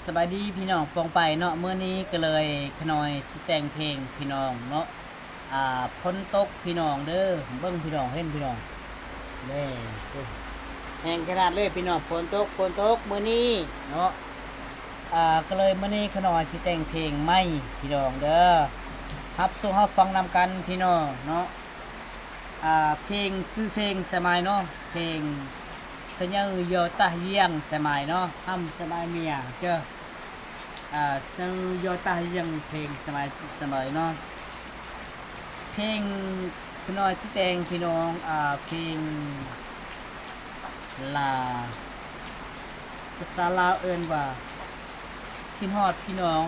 สบายดีพี่น้องปองไปเนาะเมื่อนี้ก็เลยขนอยสิแต่งเพลงพี่น้องเนาะพ้นตกพี่น้องเด้อเบิ่งพี่น้องเห็นพี่น้องเด้แห้งขนาดเลยพี่น้องฝนตกมื้อนี้เนาะก็เลยมื้อนี้ขนอยสิแต่งเพลงใหม่พี่น้องเด้อรับส่งรับฟังนำกันพี่น้องเนาะเพลงชื่อเพลงสมัยเนาะเพลงสัญญาโยตาเยียงสมัยเนาะทำสมัยเมียเจอสัญญาโยตาเยียงเพลงสมัยเนาะเพลงพี่น้อยสิแต่งพี่น้องเพลงลาภาษาลาวเอิ้นว่าคิดฮอดพี่น้อง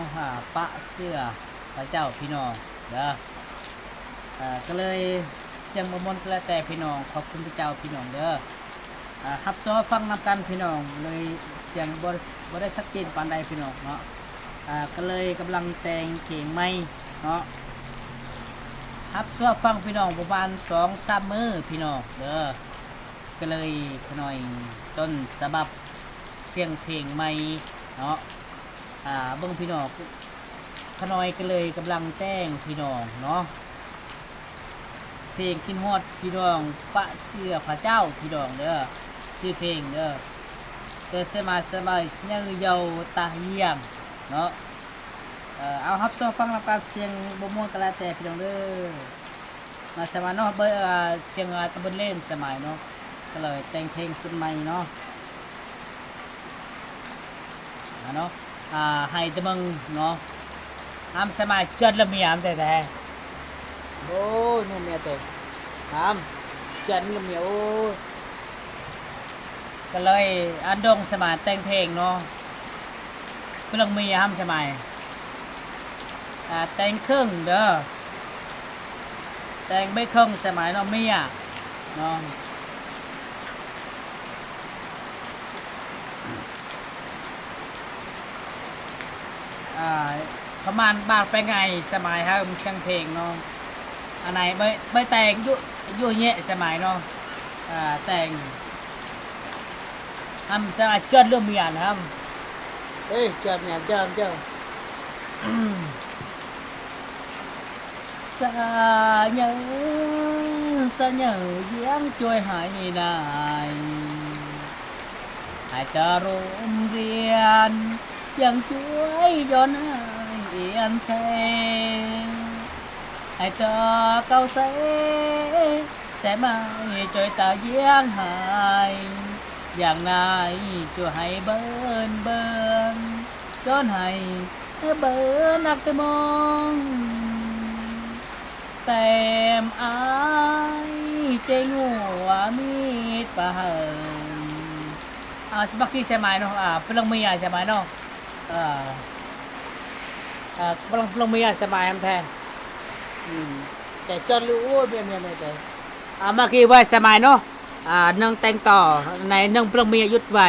ปะเสื้อพระเจ้าพี่น้องเด้อก็เลยเสียงบ่มนต์ก็แล้วแต่พี่น้องขอบคุณพระเจ้าพี่น้องเด้อครับซอฟังนำกันพี่น้องเลยเสียงบ่ได้ชัดเจนปานใดพี่น้องเนาะก็เลยกำลังแต่งเพลงใหม่เนาะครับซอฟังพี่น้องประมาณ 2-3 มื้อพี่น้องเด้อก็เลยขน่อยต้นฉบับเสียงเพลงใหม่เนาะเบิ่งพี่น้องขน่อยก็เลยกำลังแต่งพี่น้องเนาะเพลงคิดฮอดพี่น้องปะเสื้อพระเจ้าพี่น้องเด้อชื่อเพลงเด้อเกิดสมัยยังเยาตาเยี่ยมเนาะเอาครับชอบฟังรายการเสียงบ่ม่วนก็แล้วแต่พี่น้องเด้อมาสมัยเนาะเสียงตะบนเล่นสมัยเนาะก็เลยแต่งเพลงสุดใหม่เนาะเนาะให้ตะมึงเนาะสมัยจัดละเมียมแต่โอ้ยนู่นเมียเตะจัดละเมียโอ้ก็เลยอันดงสมัยแต่งเพลงเนาะเพื่อนมีสมัยแต่งครึ่งเด้อแต่งไม่ครึ่งสมัยเนาะเมียเนาะประมาณบาทไปไงสมัยครับเสียงเพลงเนาะอันไหนไม่แต่งยุ่เงี้ยสมัยเนาะแต่งสมัยเจิดเรื่องเมียนะครับเอ้ยเจิดเนี่ยเจิดsa nhớ giếng trôi hải này hải tờ rôm riêng dần chuối gió nai yên thề hải tờ câu sẽ mai trôi tờ giếng hải dạng này cho hay bên cho hay bên ác tê mong xem ai chơi ngủ mít bà hờn seperti saya main pelang mia saya main pelang mia saya mainแทนแต่จนรู้เมียแต่เมื่อกี้ว่าsaya main เนาะนึ่งแต่งต่อในนึ่งpelang mia ยุดไว้